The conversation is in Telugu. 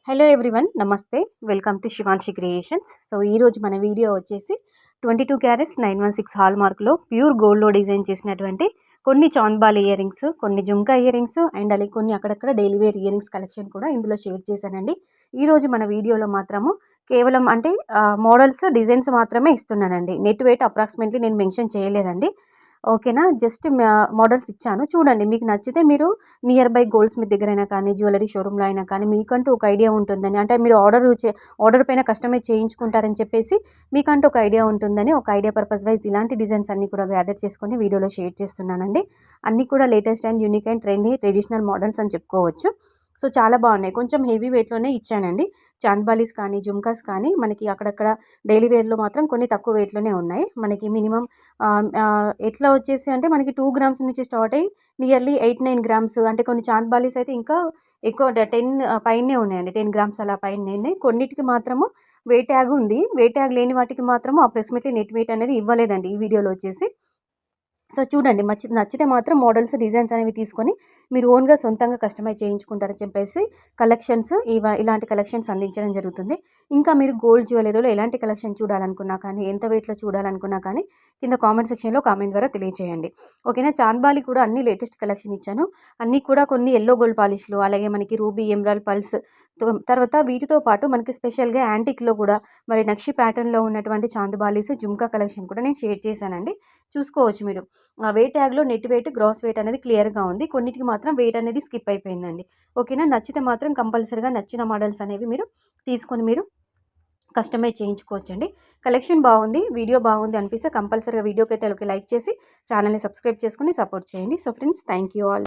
హలో ఎవ్రీవన్, నమస్తే. Welcome to Shivanshi creations. So ఈరోజు మన వీడియో వచ్చేసి 22 క్యారెట్స్ 916 హాల్ మార్క్లో ప్యూర్ గోల్డ్లో డిజైన్ చేసినటువంటి కొన్ని చాంద్బాల్ ఇయర్ రింగ్స్, కొన్ని జుంకా ఇయర్ రింగ్స్ అండ్ అలాగే కొన్ని అక్కడక్కడ daily wear ear rings collection కూడా ఇందులో షేర్ చేశానండి. ఈరోజు మన వీడియోలో మాత్రము కేవలం మోడల్స్ డిజైన్స్ మాత్రమే ఇస్తున్నానండి. నెట్ వెయిట్ అప్రాక్సిమేట్లీ నేను మెన్షన్ చేయలేదండి. ఓకేనా, జస్ట్ మోడల్స్ ఇచ్చాను చూడండి. మీకు నచ్చితే మీరు నియర్ బై గోల్డ్ స్మిత్ దగ్గరైనా కానీ జ్యువెలరీ షోరూంలో అయినా కానీ మీకంటూ ఒక ఐడియా ఉంటుందని, అంటే మీరు ఆర్డర్ పైన కస్టమైజ్ చేయించుకుంటారని చెప్పేసి మీకంటూ ఒక ఐడియా ఉంటుందని, ఒక ఐడియా పర్పస్ వైజ్ ఇలాంటి డిజైన్స్ అన్నీ కూడా గ్యాదర్ చేసుకొని వీడియోలో షేర్ చేస్తున్నానండి. అన్నీ కూడా latest and unique and trendy traditional models అని చెప్పుకోవచ్చు. సో చాలా బాగున్నాయి. కొంచెం హెవీ వెయిట్లోనే ఇచ్చానండి. చాంద్బాలీస్ కానీ జుమ్కాస్ కానీ మనకి అక్కడక్కడ డైలీ వేర్లో మాత్రం కొన్ని తక్కువ వెయిట్లోనే ఉన్నాయి. మనకి మినిమం ఎట్లా వచ్చేసి అంటే మనకి 2 గ్రామ్స్ నుంచి స్టార్ట్ అయ్యి నియర్లీ 8-9 గ్రామ్స్, అంటే కొన్ని చాంద్బాలీస్ అయితే ఇంకా ఎక్కువ 10 పైనే ఉన్నాయండి. 10 గ్రామ్స్ అలా పైన ఉన్నాయి. కొన్నిటికి మాత్రము వెయిట్ ట్యాగ్ ఉంది. వెయిట్ ట్యాగ్ లేని వాటికి మాత్రము అప్రాక్సిమేట్లీ నెట్ వెయిట్ అనేది ఇవ్వలేదండి ఈ వీడియోలో వచ్చేసి. సో చూడండి, నచ్చితే మాత్రం మోడల్స్ డిజైన్స్ అనేవి తీసుకొని మీరు ఓన్గా సొంతంగా కస్టమైజ్ చేయించుకుంటారని చెప్పేసి కలెక్షన్స్ ఇలాంటి కలెక్షన్స్ అందించడం జరుగుతుంది. ఇంకా మీరు గోల్డ్ జ్యువెలరీలో ఎలాంటి కలెక్షన్ చూడాలనుకున్నా కానీ, ఎంత వెయిట్లో చూడాలనుకున్నా కానీ కింద కామెంట్ సెక్షన్లో కామెంట్ ద్వారా తెలియజేయండి. ఓకేనా. చాంద్బాలి కూడా అన్ని లేటెస్ట్ కలెక్షన్ ఇచ్చాను. అన్నీ కూడా కొన్ని ఎల్లో గోల్డ్ పాలిష్లు, అలాగే మనకి రూబీ, ఎమరాల్డ్, పల్స్, తర్వాత వీటితో పాటు మనకి స్పెషల్గా యాంటిక్లో కూడా మరి నక్షి ప్యాటర్న్లో ఉన్నటువంటి చాంద్బాలీస్ జుమ్కా కలెక్షన్ కూడా నేను షేర్ చేశానండి. చూసుకోవచ్చు మీరు. వెయిట్ ట్యాగ్లో నెట్ వెయిట్, గ్రాస్ వెయిట్ అనేది క్లియర్గా ఉంది. కొన్నిటికి మాత్రం వెయిట్ అనేది స్కిప్ అయిపోయిందండి. ఓకేనా. నచ్చితే మాత్రం కంపల్సరీగా నచ్చిన మోడల్స్ అనేవి మీరు తీసుకొని మీరు కస్టమైజ్ చేయించుకోవచ్చండి. కలెక్షన్ బాగుంది, వీడియో బాగుంది అనిపిస్తే కంపల్సరీగా వీడియోకి అయితే లైక్ చేసి ఛానల్ని సబ్స్క్రైబ్ చేసుకుని సపోర్ట్ చేయండి. So friends, thank you all.